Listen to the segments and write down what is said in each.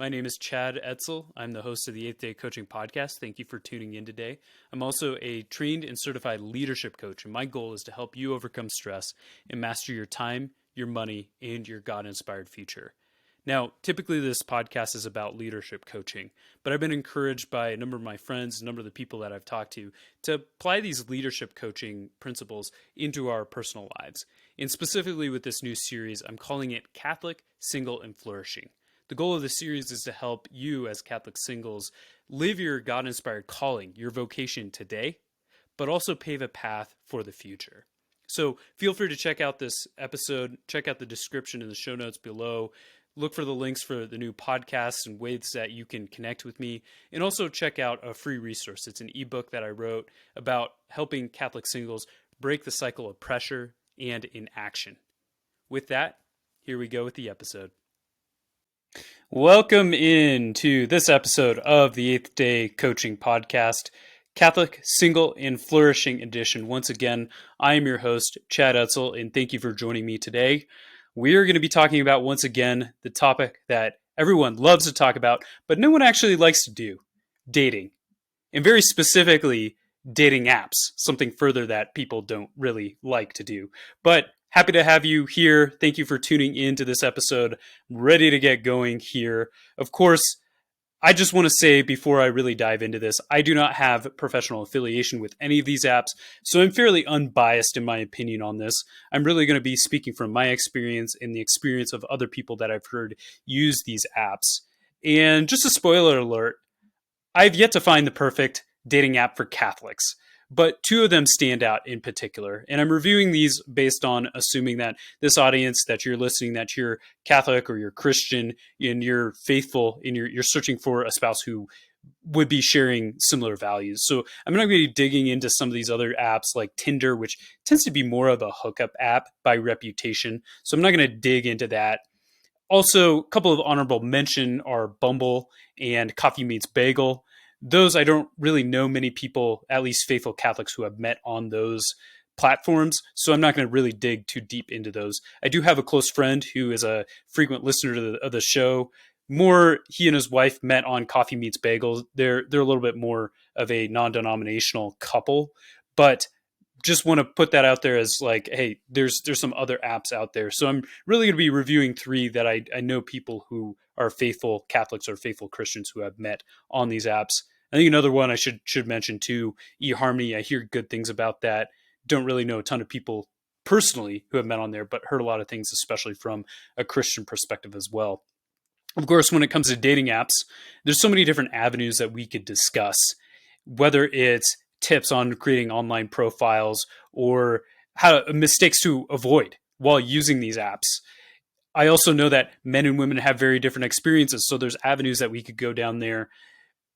My name is Chad Etzel. I'm the host of the 8th Day Coaching Podcast. Thank you for tuning in today. I'm also a trained and certified leadership coach, and my goal is to help you overcome stress and master your time, your money, and your God-inspired future. Now, typically this podcast is about leadership coaching, but I've been encouraged by a number of my friends, a number of the people that I've talked to apply these leadership coaching principles into our personal lives. And specifically with this new series, I'm calling it Catholic, Single, and Flourishing. The goal of the series is to help you as Catholic singles live your God-inspired calling, your vocation today, but also pave a path for the future. So feel free to check out this episode, check out the description in the show notes below, look for the links for the new podcasts and ways that you can connect with me, and also check out a free resource. It's an ebook that I wrote about helping Catholic singles break the cycle of pressure and inaction. With that, here we go with the episode. Welcome into this episode of the 8th Day Coaching Podcast, Catholic, Single, and Flourishing Edition. Once again, I am your host, Chad Etzel, and thank you for joining me today. We are going to be talking about, once again, the topic that everyone loves to talk about, but no one actually likes to do, dating. And very specifically, dating apps, something further that people don't really like to do. But happy to have you here. Thank you for tuning into this episode. I'm ready to get going here. Of course, I just want to say before I really dive into this, I do not have professional affiliation with any of these apps, so I'm fairly unbiased in my opinion on this. I'm really going to be speaking from my experience and the experience of other people that I've heard use these apps. And just a spoiler alert, I've yet to find the perfect dating app for Catholics, but two of them stand out in particular. And I'm reviewing these based on assuming that this audience that you're listening, that you're Catholic or you're Christian and you're faithful and you're searching for a spouse who would be sharing similar values. So I'm not going to be digging into some of these other apps like Tinder, which tends to be more of a hookup app by reputation. So I'm not going to dig into that. Also, a couple of honorable mention are Bumble and Coffee Meets Bagel. Those, I don't really know many people, at least faithful Catholics, who have met on those platforms. So I'm not going to really dig too deep into those. I do have a close friend who is a frequent listener to the show. He and his wife met on Coffee Meets Bagels. They're a little bit more of a non-denominational couple, but just want to put that out there as like, hey, there's some other apps out there. So I'm really going to be reviewing three that I know people who are faithful Catholics or faithful Christians who have met on these apps. I think another one I should mention too, eHarmony. I hear good things about that. Don't really know a ton of people personally who have met on there, but heard a lot of things, especially from a Christian perspective as well. Of course, when it comes to dating apps, there's so many different avenues that we could discuss, whether it's tips on creating online profiles or how mistakes to avoid while using these apps. I also know that men and women have very different experiences, so there's avenues that we could go down there.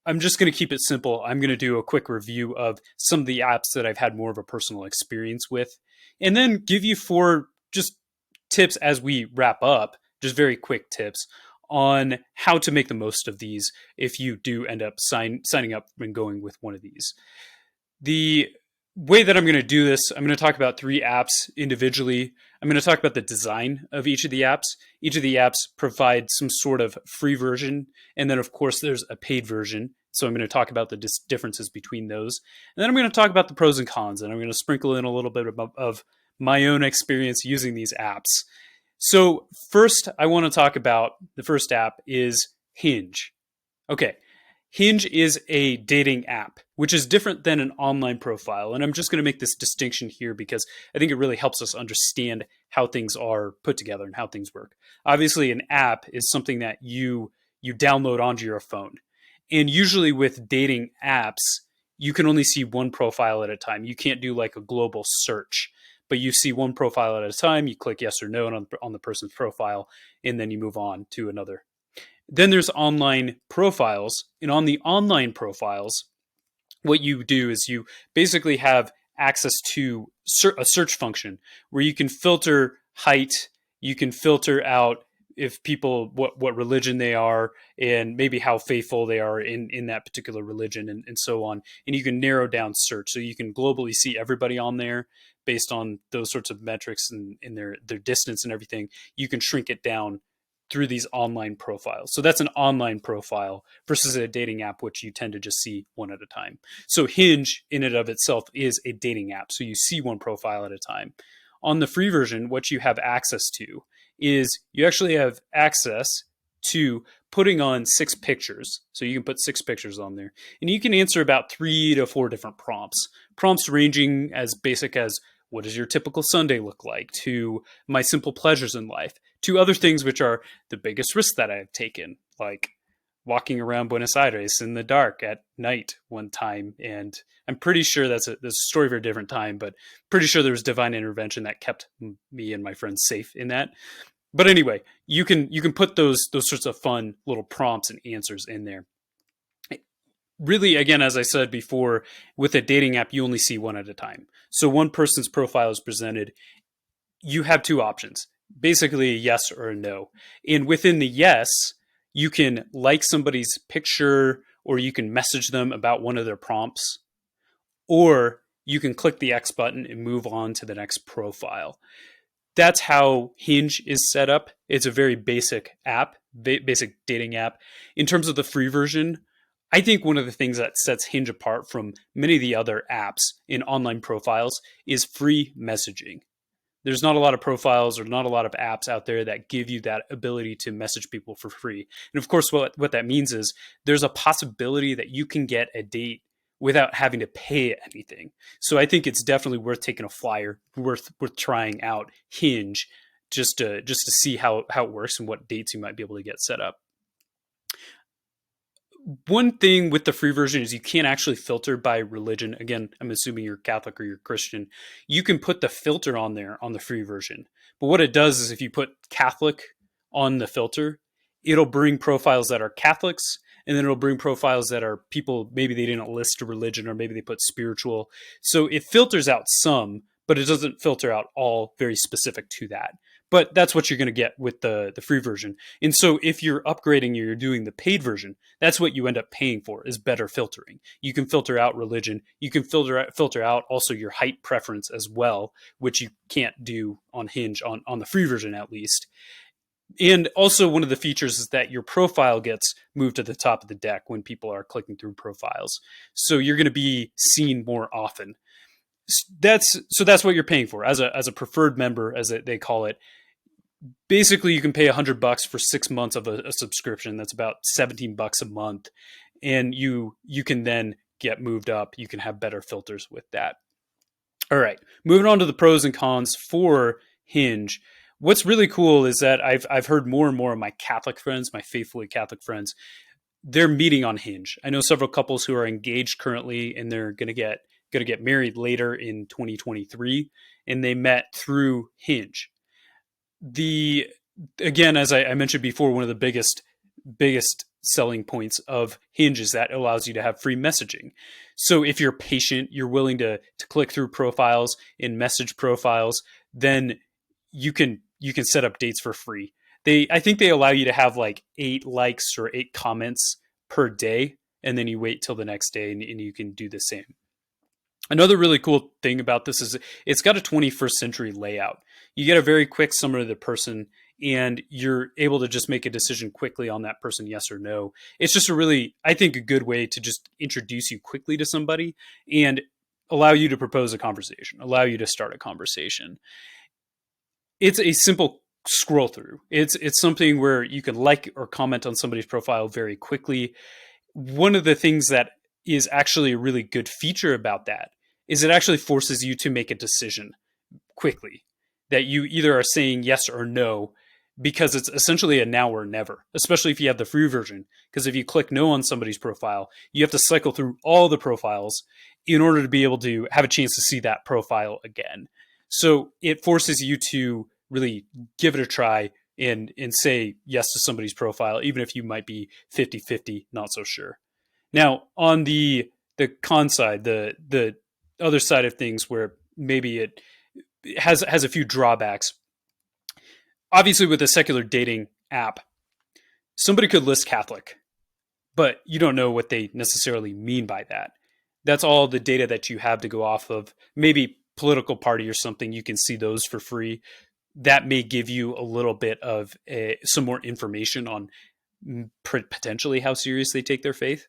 I'm just going to keep it simple. I'm going to do a quick review of some of the apps that I've had more of a personal experience with, and then give you 4 just tips as we wrap up, just very quick tips on how to make the most of these if you do end up signing up and going with one of these. The way that I'm going to do this, I'm going to talk about 3 apps individually. I'm going to talk about the design of each of the apps. Each of the apps provide some sort of free version. And then, of course, there's a paid version. So I'm going to talk about the differences between those. And then I'm going to talk about the pros and cons. And I'm going to sprinkle in a little bit of my own experience using these apps. So first, I want to talk about the first app is Hinge. Okay. Hinge is a dating app, which is different than an online profile. And I'm just going to make this distinction here because I think it really helps us understand how things are put together and how things work. Obviously, an app is something that you download onto your phone. And usually with dating apps, you can only see one profile at a time. You can't do like a global search, but you see one profile at a time. You click yes or no on the person's profile, and then you move on to another. Then there's online profiles. And on the online profiles, what you do is you basically have access to a search function where you can filter height, you can filter out if people, what religion they are, and maybe how faithful they are in that particular religion, and so on. And you can narrow down search. So you can globally see everybody on there based on those sorts of metrics and their distance and everything. You can shrink it down through these online profiles. So that's an online profile versus a dating app, which you tend to just see one at a time. So Hinge in and of itself is a dating app. So you see one profile at a time. On the free version, what you have access to is you actually have access to putting on 6 pictures. So you can put 6 pictures on there. And you can answer about 3 to 4 different prompts. Prompts ranging as basic as, what does your typical Sunday look like? To my simple pleasures in life. To other things which are the biggest risks that I've taken, like walking around Buenos Aires in the dark at night one time. And I'm pretty sure that's a story for a different time, but pretty sure there was divine intervention that kept me and my friends safe in that. But anyway, you can put those sorts of fun little prompts and answers in there. Really, again, as I said before, with a dating app, you only see one at a time. So one person's profile is presented. You have 2 options, basically a yes or a no. And within the yes, you can like somebody's picture, or you can message them about one of their prompts, or you can click the X button and move on to the next profile. That's how Hinge is set up. It's a very basic app, basic dating app. In terms of the free version, I think one of the things that sets Hinge apart from many of the other apps in online profiles is free messaging. There's not a lot of profiles or not a lot of apps out there that give you that ability to message people for free. And of course, what that means is there's a possibility that you can get a date without having to pay anything. So I think it's definitely worth taking a flyer, worth trying out Hinge just to see how it works and what dates you might be able to get set up. One thing with the free version is you can't actually filter by religion. Again, I'm assuming you're Catholic or you're Christian. You can put the filter on there on the free version. But what it does is if you put Catholic on the filter, it'll bring profiles that are Catholics, and then it'll bring profiles that are people, maybe they didn't list a religion, or maybe they put spiritual. So it filters out some, but it doesn't filter out all very specific to that. But that's what you're going to get with the free version. And so if you're upgrading or you're doing the paid version, that's what you end up paying for, is better filtering. You can filter out religion. You can filter out also your height preference as well, which you can't do on Hinge, on the free version at least. And also one of the features is that your profile gets moved to the top of the deck when people are clicking through profiles. So you're going to be seen more often. That's what you're paying for as a preferred member, as they call it. Basically, you can pay $100 for 6 months of a subscription. That's about $17 a month, and you can then get moved up. You can have better filters with that. All right, moving on to the pros and cons for Hinge. What's really cool is that I've heard more and more of my Catholic friends, my faithfully Catholic friends, they're meeting on Hinge. I know several couples who are engaged currently, and they're going to get married later in 2023, and they met through Hinge. Again, as I mentioned before, one of the biggest selling points of Hinge is that it allows you to have free messaging. So if you're patient, you're willing to click through profiles and message profiles, then you can set up dates for free. I think they allow you to have like 8 likes or 8 comments per day, and then you wait till the next day and you can do the same. Another really cool thing about this is it's got a 21st century layout. You get a very quick summary of the person, and you're able to just make a decision quickly on that person, yes or no. It's just I think, a good way to just introduce you quickly to somebody and allow you to propose a conversation, allow you to start a conversation. It's a simple scroll through. It's something where you can like or comment on somebody's profile very quickly. One of the things that is actually a really good feature about that is it actually forces you to make a decision quickly, that you either are saying yes or no, because it's essentially a now or never, especially if you have the free version. Because if you click no on somebody's profile, you have to cycle through all the profiles in order to be able to have a chance to see that profile again. So it forces you to really give it a try and say yes to somebody's profile, even if you might be 50-50, not so sure. Now, on the con side, the other side of things where maybe it has a few drawbacks. Obviously, with a secular dating app, somebody could list Catholic, but you don't know what they necessarily mean by that. That's all the data that you have to go off of. Maybe political party or something, you can see those for free. that may give you a little bit of some more information on potentially how serious they take their faith.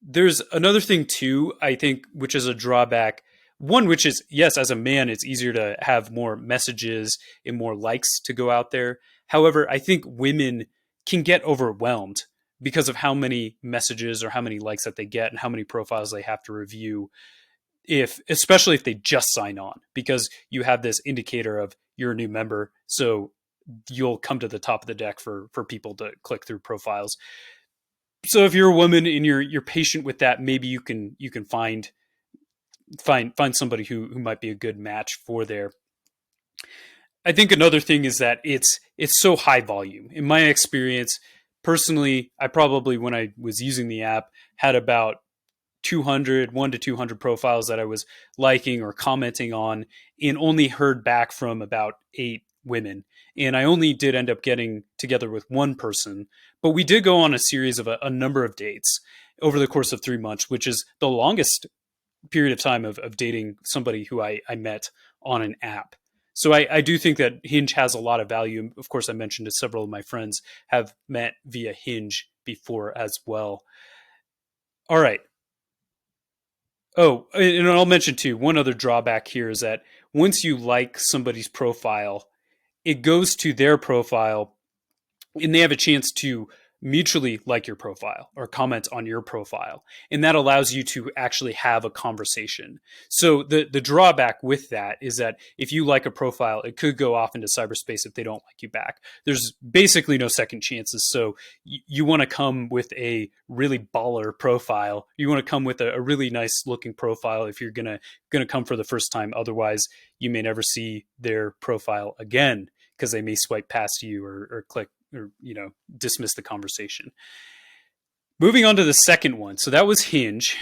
There's another thing too, I think, which is a drawback. One, which is, yes, as a man, it's easier to have more messages and more likes to go out there. However, I think women can get overwhelmed because of how many messages or how many likes that they get and how many profiles they have to review, if especially if they just sign on, because you have this indicator of you're a new member, so you'll come to the top of the deck for people to click through profiles. So if you're a woman and you're patient with that, maybe you can find somebody who might be a good match for there. I think another thing is that it's so high volume. In my experience, personally, I probably, when I was using the app, had about 1 to 200 profiles that I was liking or commenting on, and only heard back from about 8 women. And I only did end up getting together with one person, but we did go on a series of a number of dates over the course of 3 months, which is the longest period of time of dating somebody who I met on an app. So I do think that Hinge has a lot of value. Of course, I mentioned that several of my friends have met via Hinge before as well. All right. Oh, and I'll mention too, one other drawback here is that once you like somebody's profile, it goes to their profile and they have a chance to mutually like your profile or comment on your profile. And that allows you to actually have a conversation. So the drawback with that is that if you like a profile, it could go off into cyberspace if they don't like you back. There's basically no second chances. So you want to come with a really baller profile. You want to come with a really nice looking profile if you're gonna come for the first time. Otherwise, you may never see their profile again because they may swipe past you or click or dismiss the conversation. Moving on to the second one. So that was Hinge.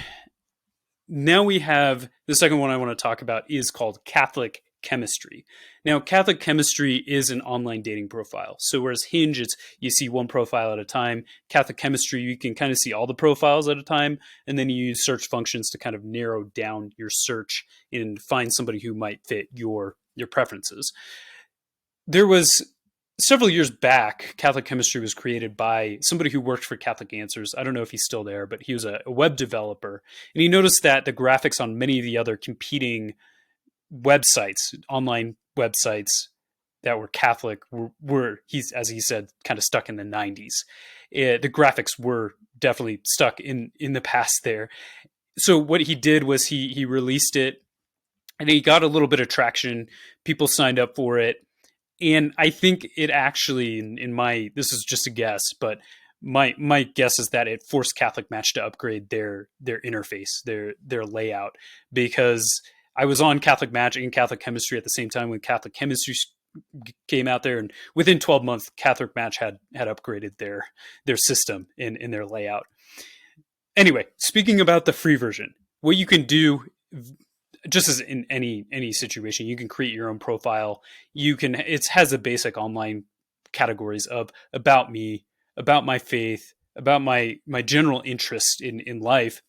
Now we have the second one I want to talk about is called Catholic Chemistry. Now, Catholic Chemistry is an online dating profile. So whereas Hinge, it's you see one profile at a time. Catholic Chemistry, you can kind of see all the profiles at a time, and then you use search functions to kind of narrow down your search and find somebody who might fit your preferences. There was several years back, Catholic Chemistry was created by somebody who worked for Catholic Answers. I don't know if he's still there, but he was a web developer. And he noticed that the graphics on many of the other competing websites, online websites that were Catholic were as he said, kind of stuck in the 90s. The graphics were definitely stuck in the past there. So what he did was he released it and he got a little bit of traction. People signed up for it. And I think it actually, this is just a guess, but my guess is that it forced Catholic Match to upgrade their interface, their layout, because I was on Catholic Match and Catholic Chemistry at the same time when Catholic Chemistry came out there, and within 12 months, Catholic Match had upgraded their system in their layout. Anyway, speaking about the free version, what you can do, just as in any situation, you can create your own profile. It has the basic online categories of about me, about my faith, about my general interest in life.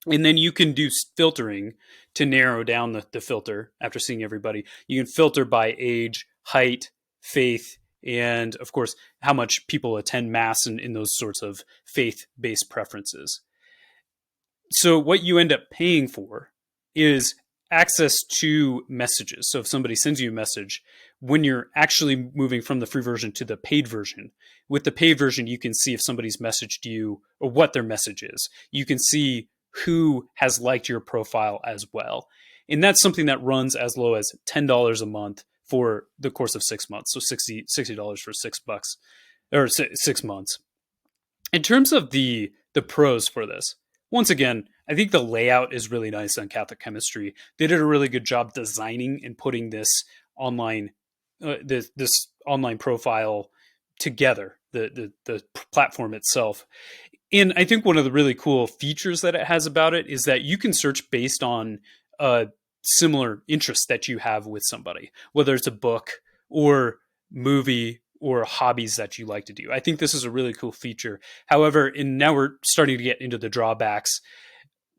And then you can do filtering to narrow down the filter after seeing everybody. You can filter by age, height, faith, and of course, how much people attend mass and in those sorts of faith-based preferences. So what you end up paying for is access to messages. So if somebody sends you a message, when you're actually moving from the free version to the paid version, with the paid version, you can see if somebody's messaged you or what their message is. You can see who has liked your profile as well. And that's something that runs as low as $10 a month for the course of 6 months. So $60 for $6 or 6 months. In terms of the pros for this, once again, I think the layout is really nice on Catholic Chemistry. They did a really good job designing and putting this online this online profile together, the platform itself. And I think one of the really cool features that it has about it is that you can search based on similar interests that you have with somebody, whether it's a book or movie or hobbies that you like to do. I think this is a really cool feature. However, and now we're starting to get into the drawbacks.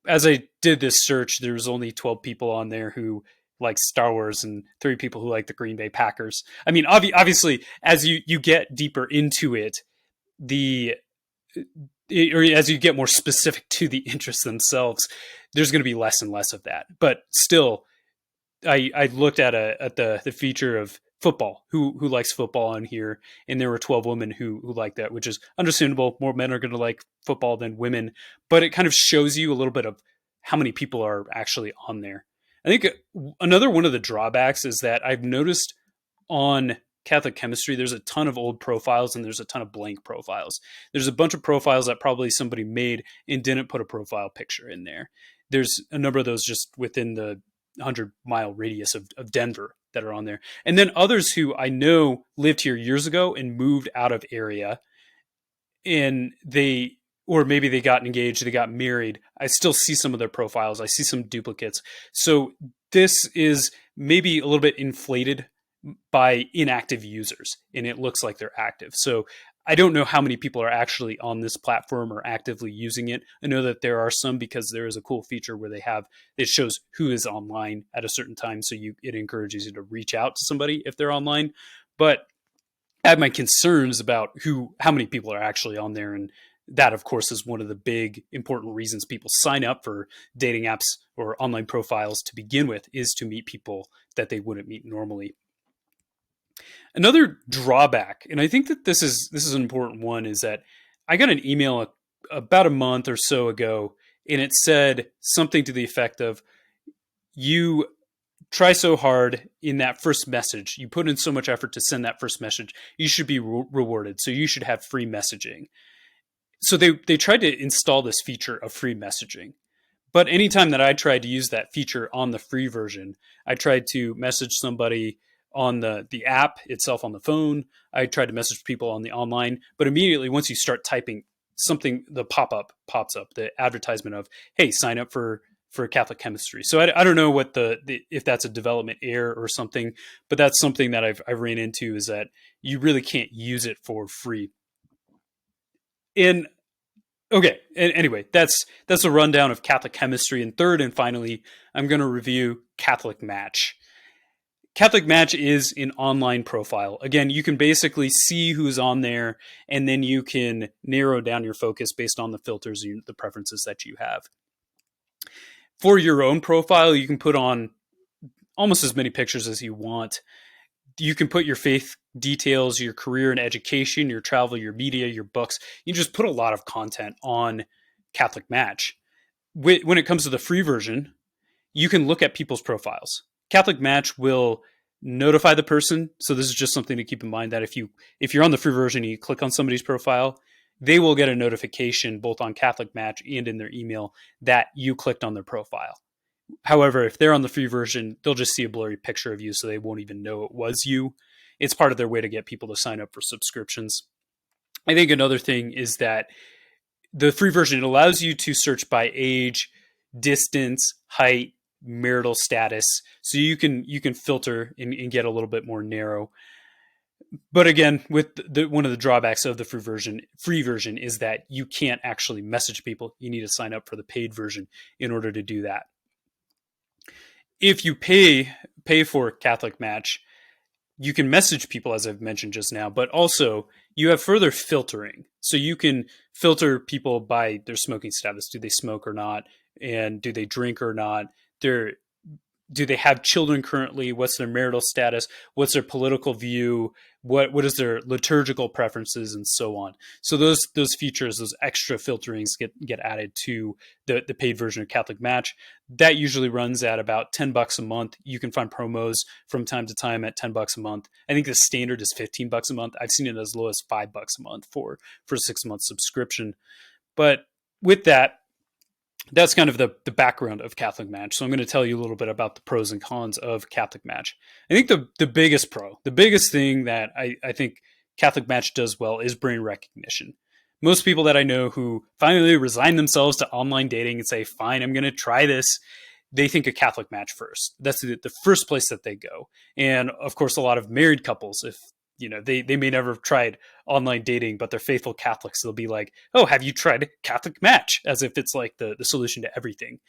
As I did this search, there was only 12 people on there who likes Star Wars and 3 people who like the Green Bay Packers. I mean, obviously, as you get deeper into it, or as you get more specific to the interests themselves, there's going to be less and less of that. But still, I looked at the feature of football, who likes football on here, and there were 12 women who like that, which is understandable. More men are going to like football than women, but it kind of shows you a little bit of how many people are actually on there. I think another one of the drawbacks is that I've noticed on Catholic Chemistry, there's a ton of old profiles and there's a ton of blank profiles. There's a bunch of profiles that probably somebody made and didn't put a profile picture in there. There's a number of those just within the 100-mile radius of Denver that are on there. And then others who I know lived here years ago and moved out of area, and or maybe they got engaged, they got married. I still see some of their profiles. I see some duplicates. So this is maybe a little bit inflated by inactive users, and it looks like they're active. So I don't know how many people are actually on this platform or actively using it. I know that there are some, because there is a cool feature where it shows who is online at a certain time. So it encourages you to reach out to somebody if they're online. But I have my concerns about how many people are actually on there. And that, of course, is one of the big important reasons people sign up for dating apps or online profiles to begin with, is to meet people that they wouldn't meet normally. Another drawback, and I think that this is an important one, is that I got an email about a month or so ago, and it said something to the effect of, you try so hard in that first message, you put in so much effort to send that first message, you should be rewarded. So you should have free messaging. So they tried to install this feature of free messaging. But anytime that I tried to use that feature on the free version, I tried to message somebody on the app itself on the phone. I tried to message people on the online, but immediately once you start typing something, the pop-up pops up, the advertisement of, hey, sign up for Catholic Chemistry. So I don't know what if that's a development error or something, but that's something that I've ran into, is that you really can't use it for free. And okay, anyway, that's a rundown of Catholic Chemistry. And third and finally, I'm going to review Catholic Match. Catholic Match is an online profile. Again, you can basically see who's on there, and then you can narrow down your focus based on the filters and the preferences that you have. For your own profile, you can put on almost as many pictures as you want. You can put your faith details, your career and education, your travel, your media, your books. You just put a lot of content on Catholic Match. When it comes to the free version, you can look at people's profiles. Catholic Match will notify the person. So this is just something to keep in mind, that if you're on the free version and you click on somebody's profile, they will get a notification both on Catholic Match and in their email that you clicked on their profile. However, if they're on the free version, they'll just see a blurry picture of you, so they won't even know it was you. It's part of their way to get people to sign up for subscriptions. I think another thing is that the free version allows you to search by age, distance, height, marital status, so you can filter and get a little bit more narrow. But again, with one of the drawbacks of the free version is that you can't actually message people. You need to sign up for the paid version in order to do that. If you pay for Catholic Match, you can message people, as I've mentioned just now, but also you have further filtering. So you can filter people by their smoking status. Do they smoke or not? And do they drink or not? Do they have children currently? What's their marital status? What's their political view? What is their liturgical preferences, and so on? So those features, those extra filterings get added to the paid version of Catholic Match. That usually runs at about $10 a month. You can find promos from time to time at $10 a month. I think the standard is $15 a month. I've seen it as low as $5 a month for a 6-month subscription. But with that, that's kind of the background of Catholic Match. So I'm going to tell you a little bit about the pros and cons of Catholic Match. I think the biggest thing that I think Catholic Match does well is brand recognition. Most people that I know who finally resign themselves to online dating and say, fine, I'm going to try this, they think of Catholic Match first. That's the first place that they go. And of course, a lot of married couples, if they may never have tried online dating, but they're faithful Catholics, they'll be like, oh, have you tried Catholic Match? As if it's like the solution to everything.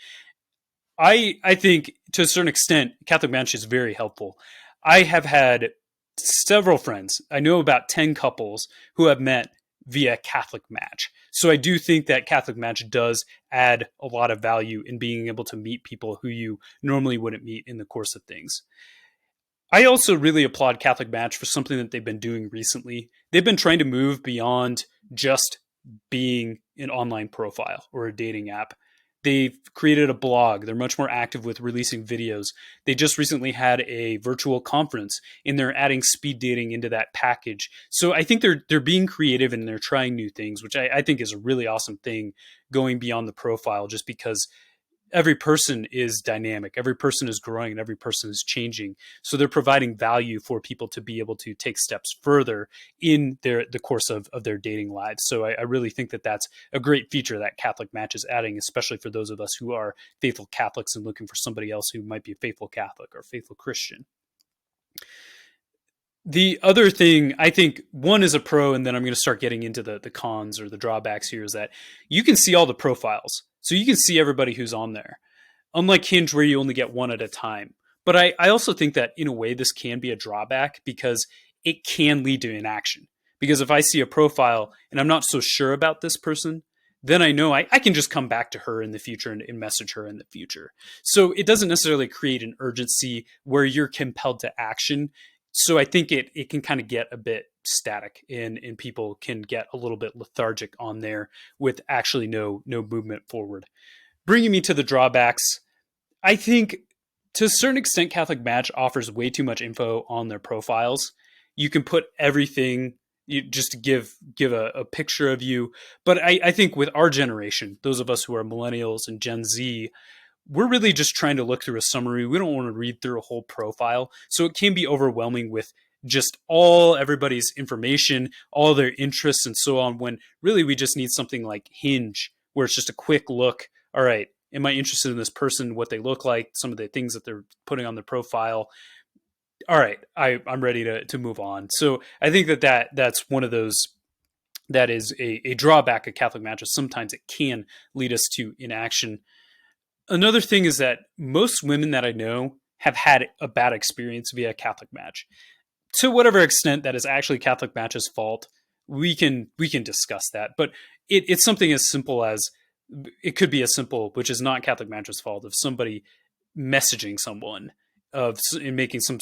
I think to a certain extent, Catholic Match is very helpful. I have had several friends. I know about 10 couples who have met via Catholic Match. So I do think that Catholic Match does add a lot of value in being able to meet people who you normally wouldn't meet in the course of things. I also really applaud Catholic Match for something that they've been doing recently. They've been trying to move beyond just being an online profile or a dating app. They've created a blog. They're much more active with releasing videos. They just recently had a virtual conference and they're adding speed dating into that package. So I think they're being creative and they're trying new things, which I think is a really awesome thing going beyond the profile, just because every person is dynamic, every person is growing, and every person is changing. So they're providing value for people to be able to take steps further in the course of their dating lives. So I really think that that's a great feature that Catholic Match is adding, especially for those of us who are faithful Catholics and looking for somebody else who might be a faithful Catholic or faithful Christian. The other thing, I think one is a pro, and then I'm going to start getting into the cons or the drawbacks here, is that you can see all the profiles. So you can see everybody who's on there, unlike Hinge where you only get one at a time. But I also think that in a way this can be a drawback because it can lead to inaction. Because if I see a profile and I'm not so sure about this person, then I know I can just come back to her in the future and message her in the future. So it doesn't necessarily create an urgency where you're compelled to action. So I think it can kind of get a bit static and people can get a little bit lethargic on there with actually no movement forward. Bringing me to the drawbacks, I think to a certain extent, Catholic Match offers way too much info on their profiles. You can put everything just to give a picture of you. But I think with our generation, those of us who are millennials and Gen Z, we're really just trying to look through a summary. We don't want to read through a whole profile. So it can be overwhelming with just all everybody's information, all their interests and so on, when really we just need something like Hinge, where it's just a quick look. All right, am I interested in this person, what they look like, some of the things that they're putting on their profile? All right, I'm ready to move on. So I think that's one of those that is a drawback of Catholic matches. Sometimes it can lead us to inaction. Another thing is that most women that I know have had a bad experience via Catholic Match. To whatever extent that is actually Catholic Match's fault, we can discuss that. But it's something as simple as, it could be as simple, which is not Catholic Match's fault, of somebody messaging someone of making some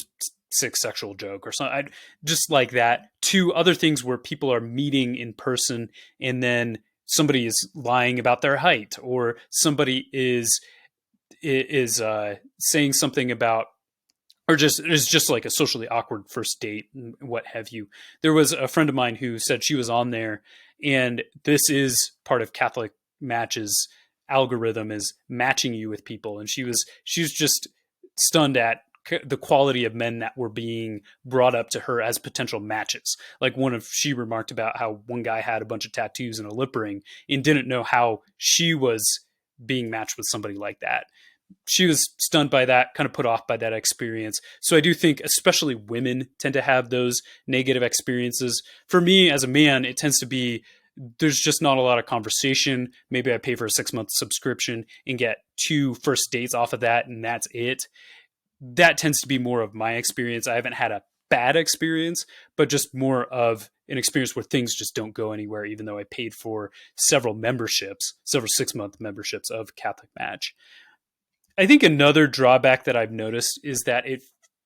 sick sexual joke or something, just like that, to other things where people are meeting in person and then somebody is lying about their height, or somebody is saying something about, or just is just like a socially awkward first date and what have you. There was a friend of mine who said she was on there, and this is part of Catholic Match's algorithm, is matching you with people, and she was just stunned at the quality of men that were being brought up to her as potential matches. Like she remarked about how one guy had a bunch of tattoos and a lip ring and didn't know how she was being matched with somebody like that. She was stunned by that, kind of put off by that experience. So I do think especially women tend to have those negative experiences. For me as a man, it tends to be, there's just not a lot of conversation. Maybe I pay for a 6-month subscription and get 2 first dates off of that, and that's it. That tends to be more of my experience. I haven't had a bad experience, but just more of an experience where things just don't go anywhere, even though I paid for several 6-month memberships of Catholic Match. I think another drawback that I've noticed is that it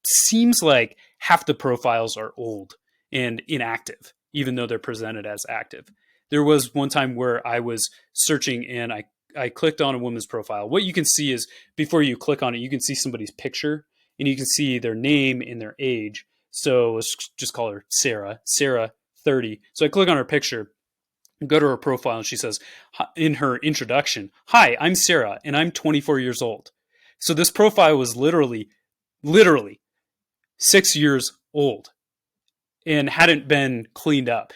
seems like half the profiles are old and inactive, even though they're presented as active. There was one time where I was searching and I clicked on a woman's profile. What you can see is, before you click on it, you can see somebody's picture and you can see their name and their age. So let's just call her Sarah, 30. So I click on her picture, go to her profile, and she says in her introduction, "Hi, I'm Sarah and I'm 24 years old." So this profile was literally 6 years old and hadn't been cleaned up.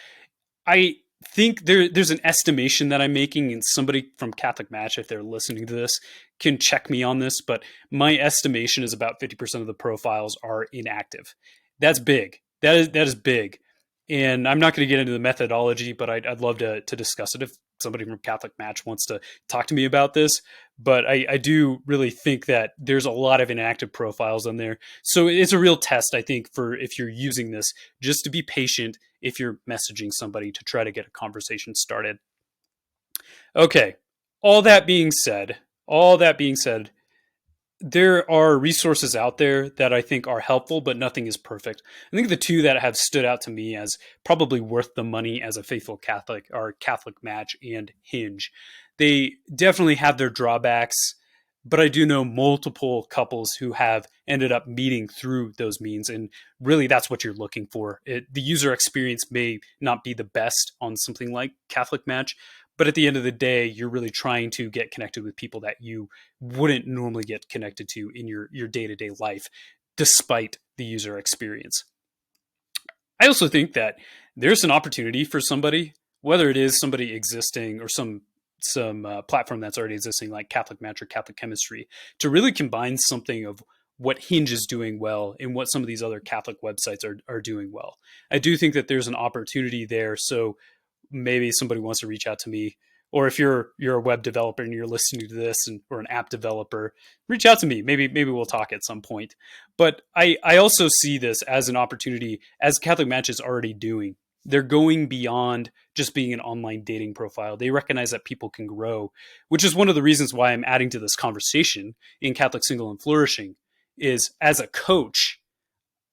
I think there's an estimation that I'm making, and somebody from Catholic Match, if they're listening to this, can check me on this, but my estimation is about 50% of the profiles are inactive. That's big. That is big. And I'm not going to get into the methodology, but I'd love to discuss it somebody from Catholic Match wants to talk to me about this, but I do really think that there's a lot of inactive profiles on there. So it's a real test, I think, for if you're using this, just to be patient if you're messaging somebody to try to get a conversation started. Okay, all that being said, there are resources out there that I think are helpful, but nothing is perfect. I think the two that have stood out to me as probably worth the money as a faithful Catholic are Catholic Match and Hinge. They definitely have their drawbacks, but I do know multiple couples who have ended up meeting through those means. And really, that's what you're looking for. The user experience may not be the best on something like Catholic Match, but at the end of the day, you're really trying to get connected with people that you wouldn't normally get connected to in your day-to-day life, despite the user experience. I also think that there's an opportunity for somebody, whether it is somebody existing or some platform that's already existing, like Catholic Match or Catholic Chemistry, to really combine something of what Hinge is doing well and what some of these other Catholic websites are doing well. I do think that there's an opportunity there. So maybe somebody wants to reach out to me, or if you're a web developer and you're listening to this, or an app developer, reach out to me. Maybe we'll talk at some point. But I also see this as an opportunity, as Catholic Match is already doing. They're going beyond just being an online dating profile. They recognize that people can grow, which is one of the reasons why I'm adding to this conversation in Catholic Single and Flourishing. Is as a coach,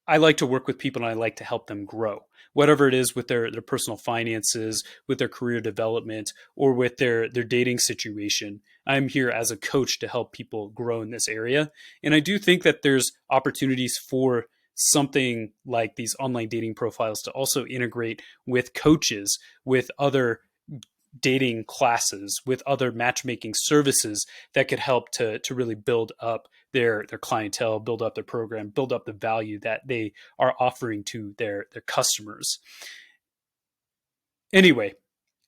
I like to work with people and I like to help them grow, whatever it is with their personal finances, with their career development, or with their dating situation. I'm here as a coach to help people grow in this area. And I do think that there's opportunities for something like these online dating profiles to also integrate with coaches, with other dating classes, with other matchmaking services that could help to really build up their clientele, build up their program, build up the value that they are offering to their customers. Anyway,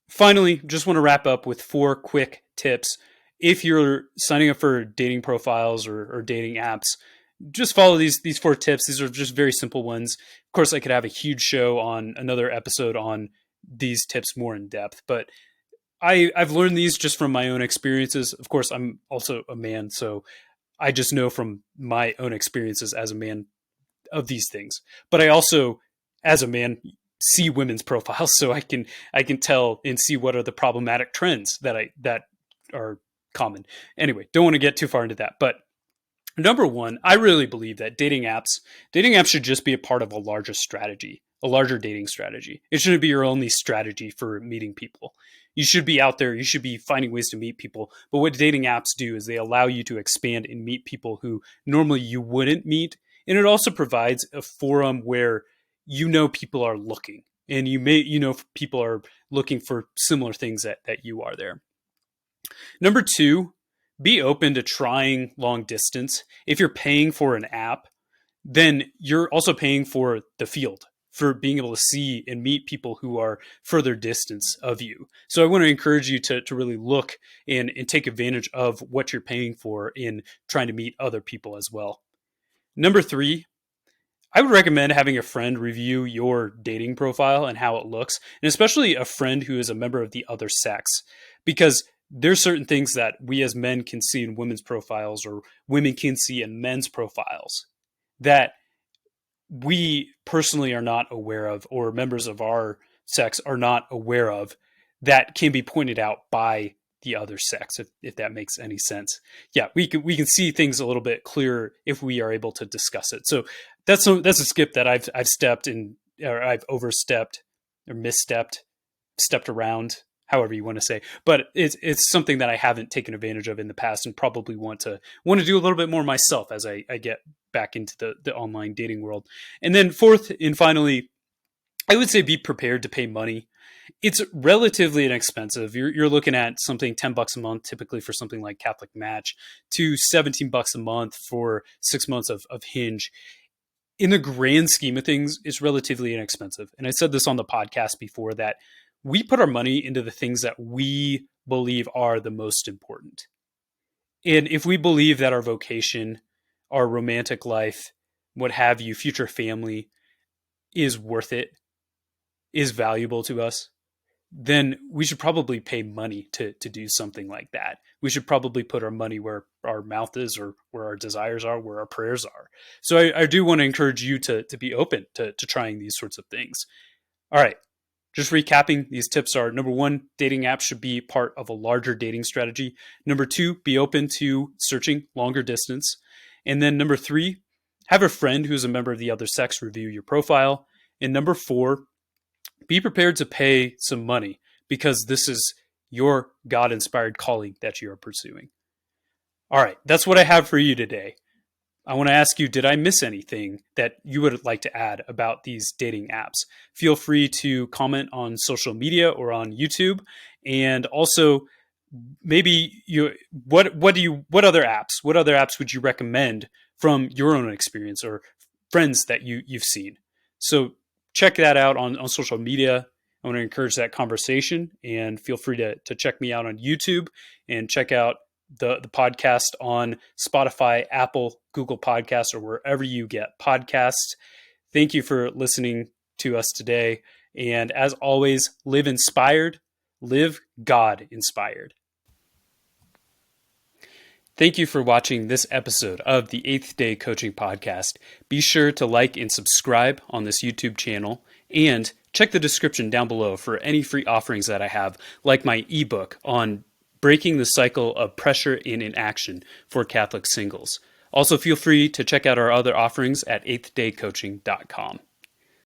finally, just want to wrap up with 4 quick tips. If you're signing up for dating profiles or dating apps, just follow these 4 tips. These are just very simple ones. Of course, I could have a huge show on another episode on these tips more in depth, but I've learned these just from my own experiences. Of course, I'm also a man, so I just know from my own experiences as a man of these things. But I also, as a man, see women's profiles, so I can tell and see what are the problematic trends that are common. Anyway, don't want to get too far into that, but number one, I really believe that dating apps should just be a part of a larger strategy, a larger dating strategy. It shouldn't be your only strategy for meeting people. You should be out there. You should be finding ways to meet people. But what dating apps do is they allow you to expand and meet people who normally you wouldn't meet. And it also provides a forum where people are looking, and people are looking for similar things that you are there. Number two, be open to trying long distance. If you're paying for an app, then you're also paying for the field, for being able to see and meet people who are further distance of you. So I want to encourage you to really look and take advantage of what you're paying for in trying to meet other people as well. Number three, I would recommend having a friend review your dating profile and how it looks, and especially a friend who is a member of the other sex, because there's certain things that we as men can see in women's profiles, or women can see in men's profiles, that we personally are not aware of, or members of our sex are not aware of, that can be pointed out by the other sex, if that makes any sense. Yeah, we can see things a little bit clearer if we are able to discuss it. So that's a skip that I've stepped in, or I've overstepped or misstepped, stepped around, however you want to say. But it's something that I haven't taken advantage of in the past, and probably want to do a little bit more myself as I get back into the online dating world. And then fourth and finally, I would say be prepared to pay money. It's relatively inexpensive. You're looking at something $10 a month, typically for something like Catholic Match, to $17 a month for 6 months of Hinge. In the grand scheme of things, it's relatively inexpensive. And I said this on the podcast before, that we put our money into the things that we believe are the most important. And if we believe that our vocation, our romantic life, what have you, future family is worth it, is valuable to us, then we should probably pay money to do something like that. We should probably put our money where our mouth is, or where our desires are, where our prayers are. So I do want to encourage you to be open to trying these sorts of things. All right. Just recapping, these tips are: number one, dating apps should be part of a larger dating strategy. Number two, be open to searching longer distance. And then number three, have a friend who's a member of the other sex review your profile. And number four, be prepared to pay some money, because this is your God-inspired calling that you are pursuing. All right, that's what I have for you today. I want to ask you, did I miss anything that you would like to add about these dating apps? Feel free to comment on social media or on YouTube. And also, maybe what other apps would you recommend from your own experience, or friends that you've seen? So check that out on social media. I want to encourage that conversation, and feel free to check me out on YouTube, and check out the podcast on Spotify, Apple, Google Podcasts, or wherever you get podcasts. Thank you for listening to us today. And as always, live inspired, live God inspired. Thank you for watching this episode of the 8th Day Coaching Podcast. Be sure to like and subscribe on this YouTube channel, and check the description down below for any free offerings that I have, like my ebook on breaking the cycle of pressure in inaction for Catholic singles. Also, feel free to check out our other offerings at 8thdaycoaching.com.